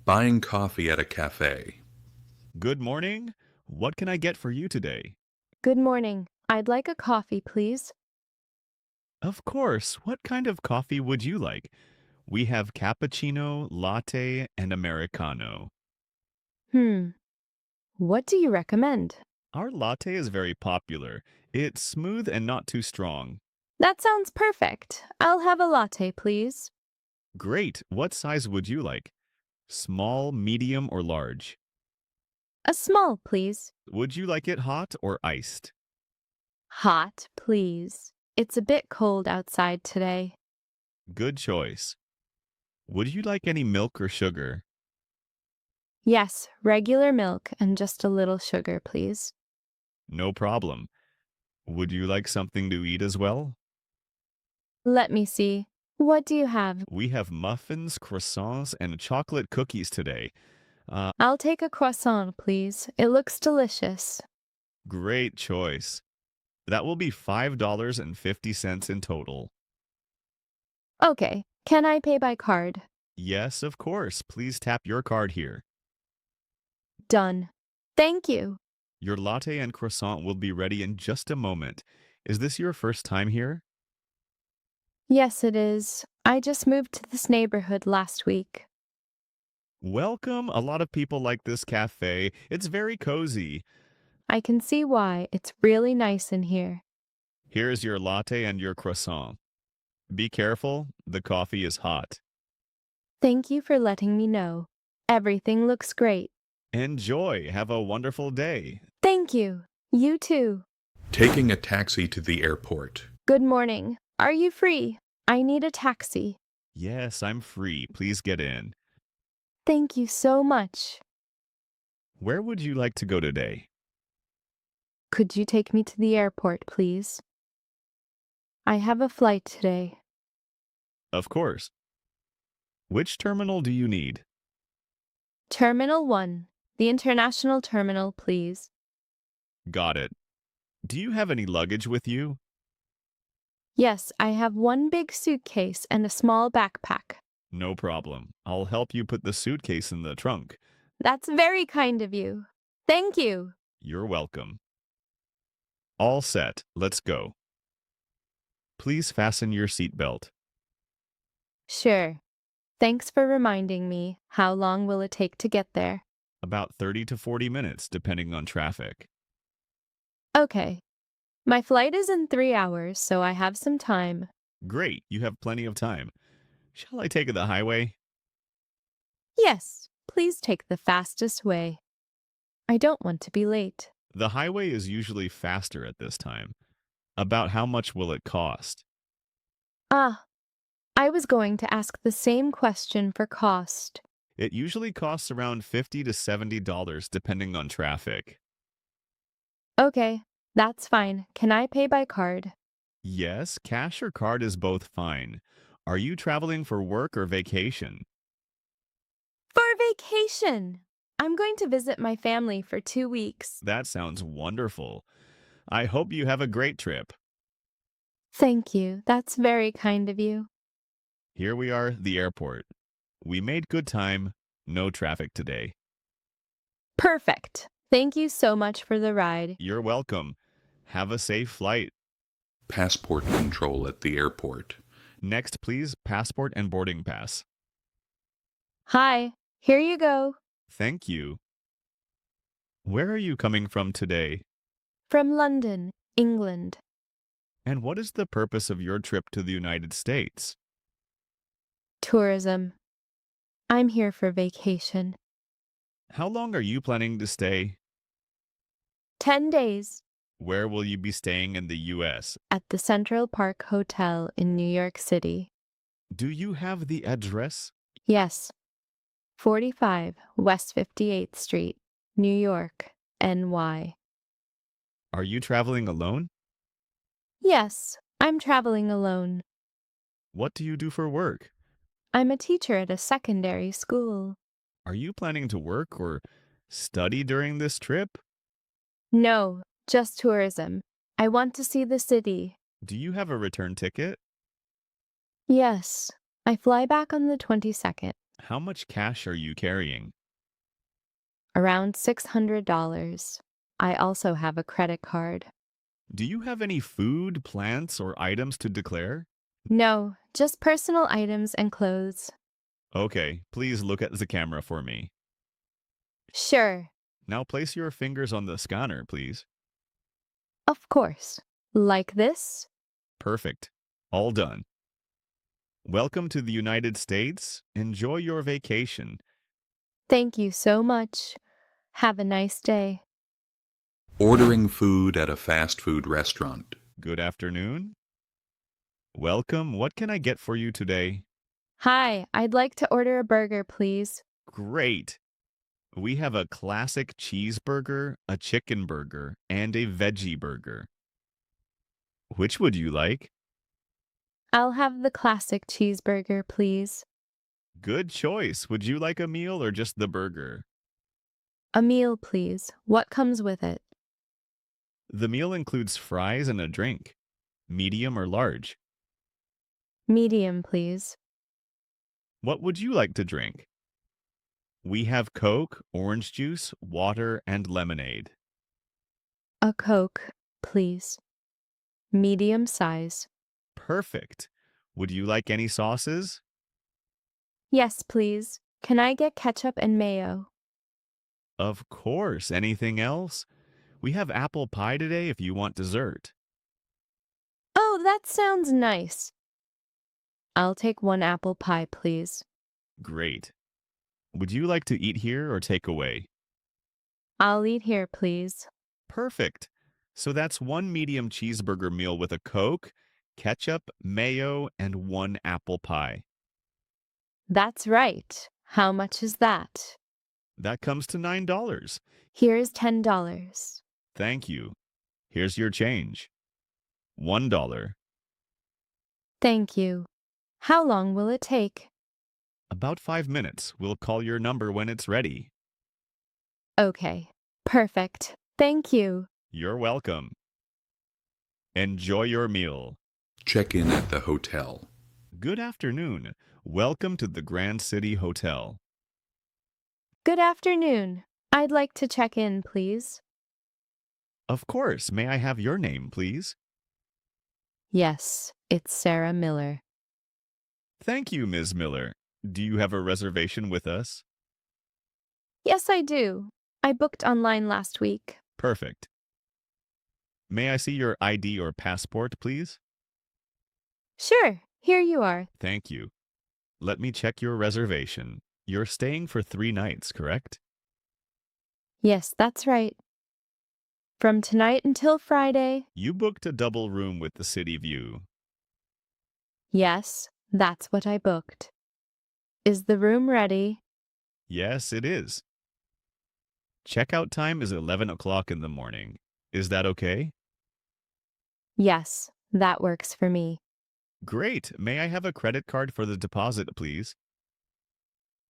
Buying coffee at a cafe. Good morning. What can I get for you today? Good morning. I'd like a coffee, please. Of course. What kind of coffee would you like? We have cappuccino, latte, and americano. Hmm. What do you recommend? Our latte is very popular. It's smooth and not too strong. That sounds perfect. I'll have a latte, please. Great. What size would you like? Small, medium, or large? A small, please. Would you like it hot or iced? Hot, please. It's a bit cold outside today. Good choice. Would you like any milk or sugar? Yes, regular milk and just a little sugar, please. No problem. Would you like something to eat as well? Let me see. What do you have? We have muffins, croissants, and chocolate cookies today. Uh, I'll take a croissant, please. It looks delicious. Great choice. That will be $5.50 in total. Okay. Can I pay by card? Yes, of course. Please tap your card here. Done. Thank you. Your latte and croissant will be ready in just a moment. Is this your first time here? Yes, it is. I just moved to this neighborhood last week. Welcome. A lot of people like this cafe. It's very cozy. I can see why. It's really nice in here. Here's your latte and your croissant. Be careful, the coffee is hot. Thank you for letting me know. Everything looks great. Enjoy. Have a wonderful day. Thank you. You too. Taking a taxi to the airport. Good morning. Are you free? I need a taxi. Yes, I'm free. Please get in. Thank you so much. Where would you like to go today? Could you take me to the airport, please? I have a flight today. Of course. Which terminal do you need? Terminal 1, the international terminal, please. Got it. Do you have any luggage with you? Yes, I have one big suitcase and a small backpack. No problem. I'll help you put the suitcase in the trunk. That's very kind of you. Thank you. You're welcome. All set. Let's go. Please fasten your seatbelt. Sure. Thanks for reminding me. How long will it take to get there? About 30 to 40 minutes, depending on traffic. Okay. My flight is in 3 hours, so I have some time. Great, you have plenty of time. Shall I take the highway? Yes, please take the fastest way. I don't want to be late. The highway is usually faster at this time. About how much will it cost? Ah, I was going to ask the same question for cost. It usually costs around $50 to $70 depending on traffic. Okay, that's fine. Can I pay by card? Yes, cash or card is both fine. Are you traveling for work or vacation? For vacation! I'm going to visit my family for 2 weeks. That sounds wonderful. I hope you have a great trip. Thank you. That's very kind of you. Here we are, the airport. We made good time. No traffic today. Perfect. Thank you so much for the ride. You're welcome. Have a safe flight. Passport control at the airport. Next, please, passport and boarding pass. Hi, here you go. Thank you. Where are you coming from today? From London, England. And what is the purpose of your trip to the United States? Tourism. I'm here for vacation. How long are you planning to stay? 10 days Where will you be staying in the U.S.? at the Central Park Hotel in New York City. Do you have the address? Yes. 45 West 58th Street, New York, NY. Are you traveling alone? Yes, I'm traveling alone. What do you do for work? I'm a teacher at a secondary school. Are you planning to work or study during this trip? No, just tourism. I want to see the city. Do you have a return ticket? Yes, I fly back on the 22nd. How much cash are you carrying? Around $600. I also have a credit card. Do you have any food, plants, or items to declare? No, just personal items and clothes. Okay, please look at the camera for me. Sure, Now place your fingers on the scanner, please. of course. Like this? Perfect. All done. Welcome to the United States. Enjoy your vacation. Thank you so much. Have a nice day. Ordering food at a fast food restaurant. Good afternoon. Welcome. What can I get for you today? Hi, I'd like to order a burger, please. Great. We have a classic cheeseburger, a chicken burger, and a veggie burger. Which would you like? I'll have the classic cheeseburger, please. Good choice. Would you like a meal or just the burger? A meal, please. What comes with it? The meal includes fries and a drink. Medium or large? Medium, please. What would you like to drink? We have Coke, orange juice, water, and lemonade. A Coke, please. Medium size. Perfect. Would you like any sauces? Yes, please. Can I get ketchup and mayo? Of course. Anything else? We have apple pie today if you want dessert. Oh, that sounds nice. I'll take one apple pie, please. Great. Would you like to eat here or take away? I'll eat here, please. Perfect. So that's one medium cheeseburger meal with a Coke, ketchup, mayo, and one apple pie. That's right. How much is that? That comes to $9. Here's $10. Thank you. Here's your change. $1. Thank you. How long will it take? About 5 minutes. We'll call your number when it's ready. Okay. Perfect. Thank you. You're welcome. Enjoy your meal. Check in at the hotel. Good afternoon. Welcome to the Grand City Hotel. Good afternoon. I'd like to check in, please. Of course. May I have your name, please? Yes, it's Sarah Miller. Thank you, Ms. Miller. Do you have a reservation with us? Yes, I do. I booked online last week. Perfect. May I see your ID or passport, please? Sure, here you are. Thank you. Let me check your reservation. You're staying for 3 nights, correct? Yes, that's right. From tonight until Friday. You booked a double room with the city view. Yes, that's what I booked. Is the room ready? Yes, it is. Checkout time is 11 o'clock in the morning. Is that okay? Yes, that works for me. Great. May I have a credit card for the deposit, please?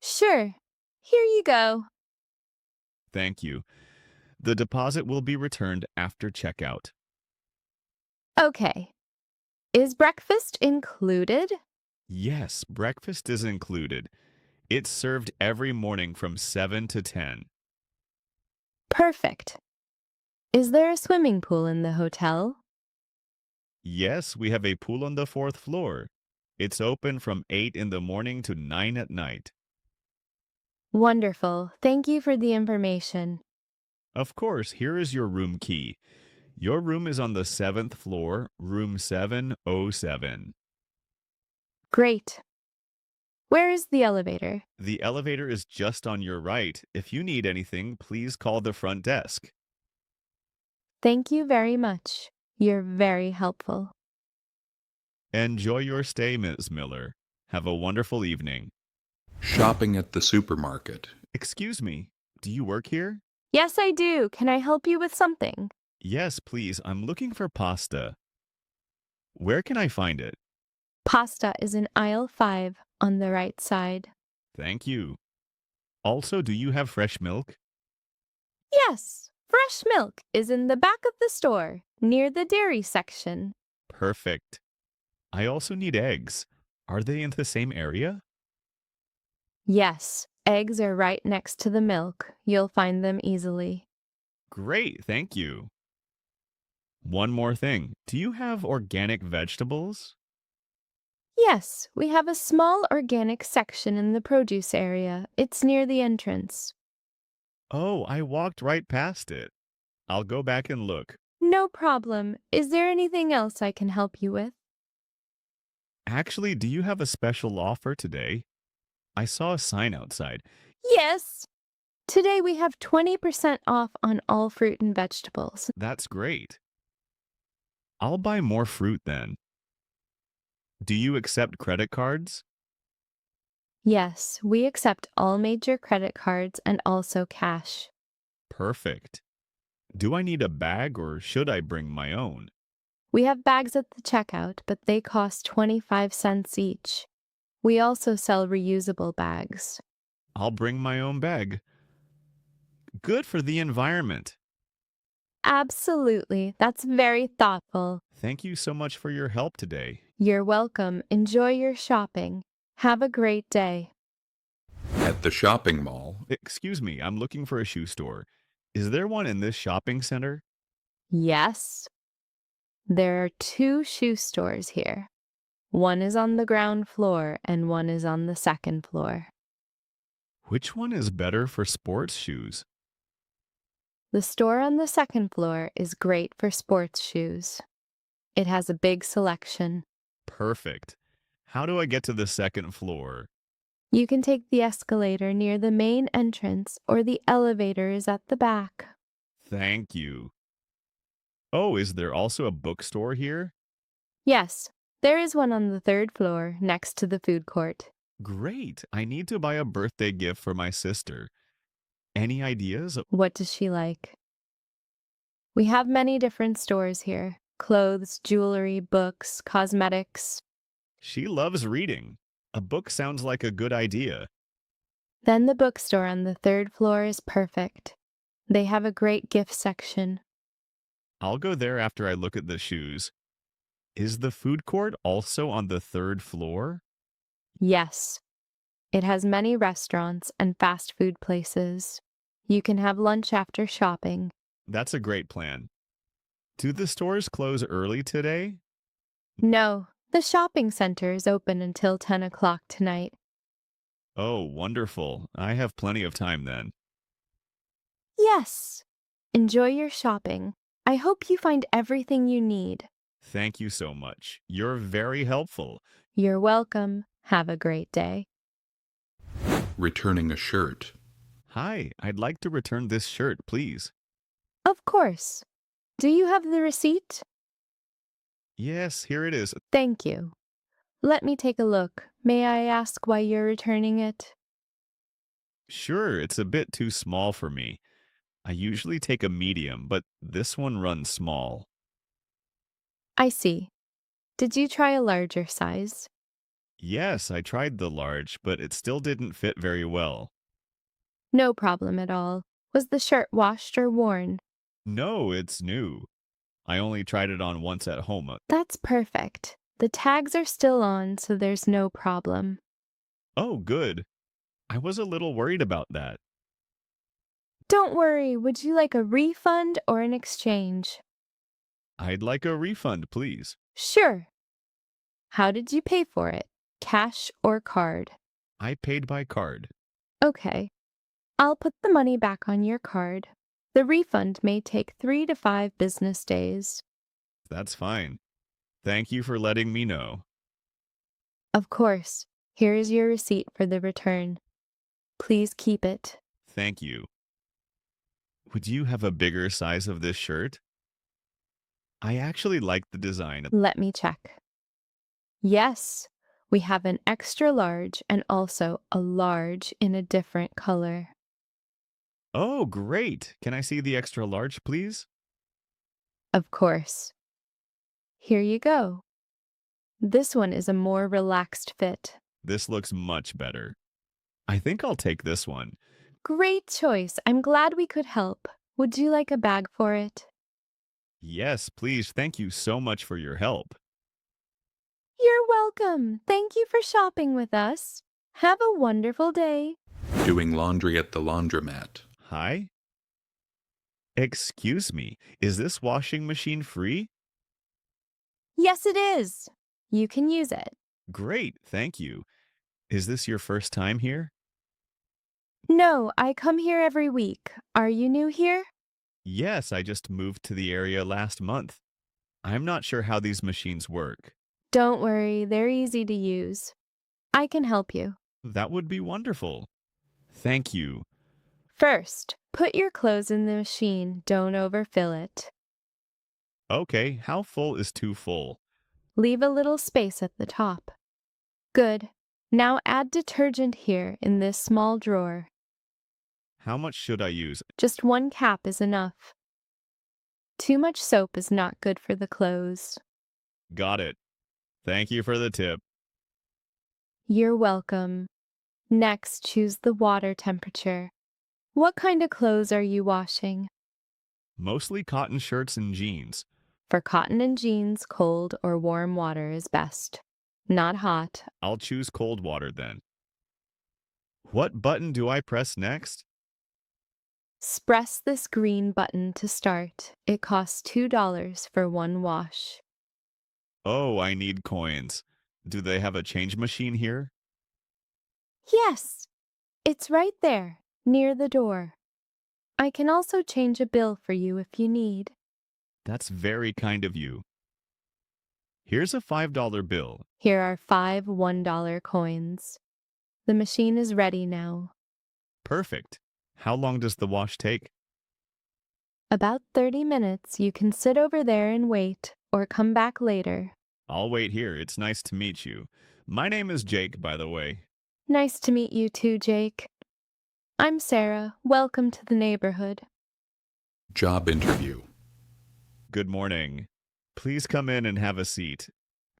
Sure, here you go. Thank you. The deposit will be returned after checkout. Okay. Is breakfast included? Yes, breakfast is included. It's served every morning from 7 to 10. Perfect. Is there a swimming pool in the hotel? Yes, we have a pool on the 4th floor. It's open from 8 in the morning to 9 at night. Wonderful. Thank you for the information. Of course, here is your room key. Your room is on the 7th floor, room 707. Great. Where is the elevator? The elevator is just on your right. If you need anything, please call the front desk. Thank you very much. You're very helpful. Enjoy your stay, Ms. Miller. Have a wonderful evening. Shopping at the supermarket. Excuse me, do you work here? Yes, I do. Can I help you with something? Yes, please. I'm looking for pasta. Where can I find it? Pasta is in aisle 5 on the right side. Thank you. Also, do you have fresh milk? Yes, fresh milk is in the back of the store, near the dairy section. Perfect. I also need eggs. Are they in the same area? Yes, eggs are right next to the milk. You'll find them easily. Great, thank you. One more thing. Do you have organic vegetables? Yes, we have a small organic section in the produce area. It's near the entrance. Oh, I walked right past it. I'll go back and look. No problem. Is there anything else I can help you with? Actually, do you have a special offer today? I saw a sign outside. Yes. Today we have 20% off on all fruit and vegetables. That's great. I'll buy more fruit then. Do you accept credit cards? Yes, we accept all major credit cards and also cash. Perfect. Do I need a bag or should I bring my own? We have bags at the checkout, but they cost 25 cents each. We also sell reusable bags. I'll bring my own bag. Good for the environment. Absolutely. That's very thoughtful. Thank you so much for your help today. You're welcome. Enjoy your shopping. Have a great day. At the shopping mall, Excuse me, I'm looking for a shoe store. Is there one in this shopping center? Yes, there are two shoe stores here. One is on the ground floor and one is on the second floor. Which one is better for sports shoes? The store on the second floor is great for sports shoes. It has a big selection. Perfect. How do I get to the second floor? You can take the escalator near the main entrance or the elevator is at the back. Thank you. Oh, is there also a bookstore here? Yes, there is one on the third floor next to the food court. Great. I need to buy a birthday gift for my sister. Any ideas? What does she like? We have many different stores here: clothes, jewelry, books, cosmetics. She loves reading. A book sounds like a good idea. Then the bookstore on the third floor is perfect. They have a great gift section. I'll go there after I look at the shoes. Is the food court also on the third floor? Yes, it has many restaurants and fast food places. You can have lunch after shopping. That's a great plan. Do the stores close early today? No, the shopping center is open until 10 o'clock tonight. Oh, wonderful. I have plenty of time then. Yes. Enjoy your shopping. I hope you find everything you need. Thank you so much. You're very helpful. You're welcome. Have a great day. returning a shirt. Hi, I'd like to return this shirt, please. Of course. Do you have the receipt? Yes, here it is. Thank you. Let me take a look. May I ask why you're returning it? Sure, it's a bit too small for me. I usually take a medium, but this one runs small. I see. Did you try a larger size? Yes, I tried the large, but it still didn't fit very well. No problem at all. Was the shirt washed or worn? No, it's new. I only tried it on once at home. That's perfect. The tags are still on, so there's no problem. Oh, good. I was a little worried about that. Don't worry, would you like a refund or an exchange? I'd like a refund, please. Sure. How did you pay for it? Cash or card? I paid by card. Okay. I'll put the money back on your card. The refund may take 3 to 5 business days. That's fine. Thank you for letting me know. Of course. Here is your receipt for the return. Please keep it. Thank you. Would you have a bigger size of this shirt? I actually like the design. Let me check. Yes, we have an extra large and also a large in a different color. Oh, great. Can I see the extra large, please? Of course. Here you go. This one is a more relaxed fit. This looks much better. I think I'll take this one. Great choice. I'm glad we could help. Would you like a bag for it? Yes, please. Thank you so much for your help. You're welcome. Thank you for shopping with us. Have a wonderful day. Doing laundry at the laundromat. Hi? Excuse me, is this washing machine free? Yes, it is. You can use it. Great, thank you. Is this your first time here? No, I come here every week. Are you new here? Yes, I just moved to the area last month. I'm not sure how these machines work. Don't worry, they're easy to use. I can help you. That would be wonderful. Thank you. First, put your clothes in the machine. Don't overfill it. Okay, how full is too full? Leave a little space at the top. Good. Now add detergent here in this small drawer. How much should I use? Just 1 cap is enough. Too much soap is not good for the clothes. Got it. Thank you for the tip. You're welcome. Next, choose the water temperature. What kind of clothes are you washing? Mostly cotton shirts and jeans. For cotton and jeans, cold or warm water is best. Not hot. I'll choose cold water then. What button do I press next? Press this green button to start. It costs $2 for 1 wash. Oh, I need coins. Do they have a change machine here? Yes, it's right there, near the door. I can also change a bill for you if you need. That's very kind of you. Here's a $5 bill. Here are 5 $1 coins. The machine is ready now. Perfect. How long does the wash take? About 30 minutes. You can sit over there and wait, or come back later. I'll wait here. It's nice to meet you. My name is Jake, by the way. Nice to meet you too, Jake. I'm Sarah. Welcome to the neighborhood. Job interview. Good morning. Please come in and have a seat.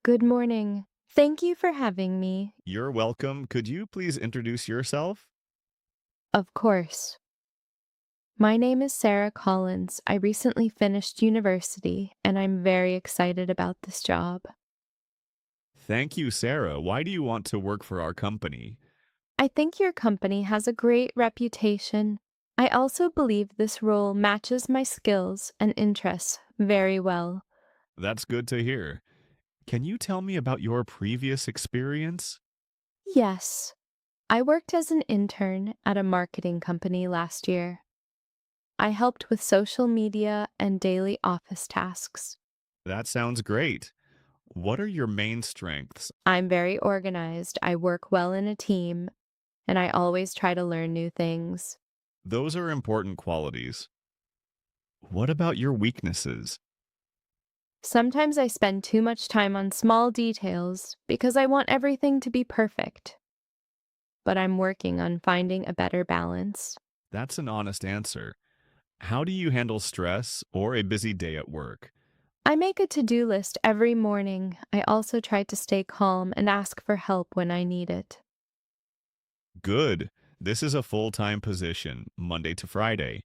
Good morning. Thank you for having me. You're welcome. Could you please introduce yourself? Of course. My name is Sarah Collins. I recently finished university, and I'm very excited about this job. Thank you, Sarah. Why do you want to work for our company? I think your company has a great reputation. I also believe this role matches my skills and interests very well. That's good to hear. Can you tell me about your previous experience? Yes, I worked as an intern at a marketing company last year. I helped with social media and daily office tasks. That sounds great. What are your main strengths? I'm very organized. I work well in a team, and I always try to learn new things. Those are important qualities. What about your weaknesses? Sometimes I spend too much time on small details because I want everything to be perfect. But I'm working on finding a better balance. That's an honest answer. How do you handle stress or a busy day at work? I make a to-do list every morning. I also try to stay calm and ask for help when I need it. Good. This is a full-time position, Monday to Friday.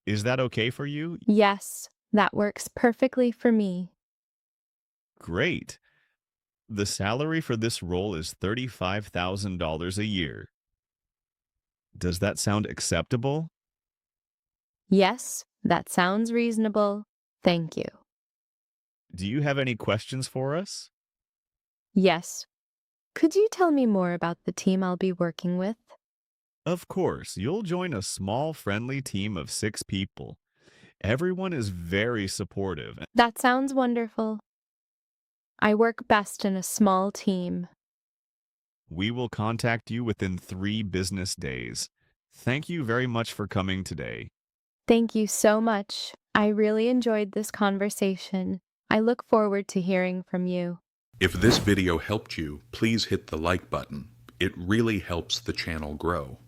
Is that okay for you? Yes, that works perfectly for me. Great. The salary for this role is $35,000 a year. Does that sound acceptable? Yes, that sounds reasonable. Thank you. Do you have any questions for us? Yes. Could you tell me more about the team I'll be working with? Of course, you'll join a small, friendly team of 6 people. Everyone is very supportive. That sounds wonderful. I work best in a small team. We will contact you within 3 business days. Thank you very much for coming today. Thank you so much. I really enjoyed this conversation. I look forward to hearing from you. If this video helped you, please hit the like button. It really helps the channel grow.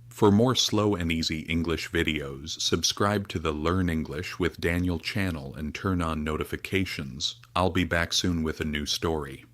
For more slow and easy English videos, subscribe to the Learn English with Daniel channel and turn on notifications. I'll be back soon with a new story.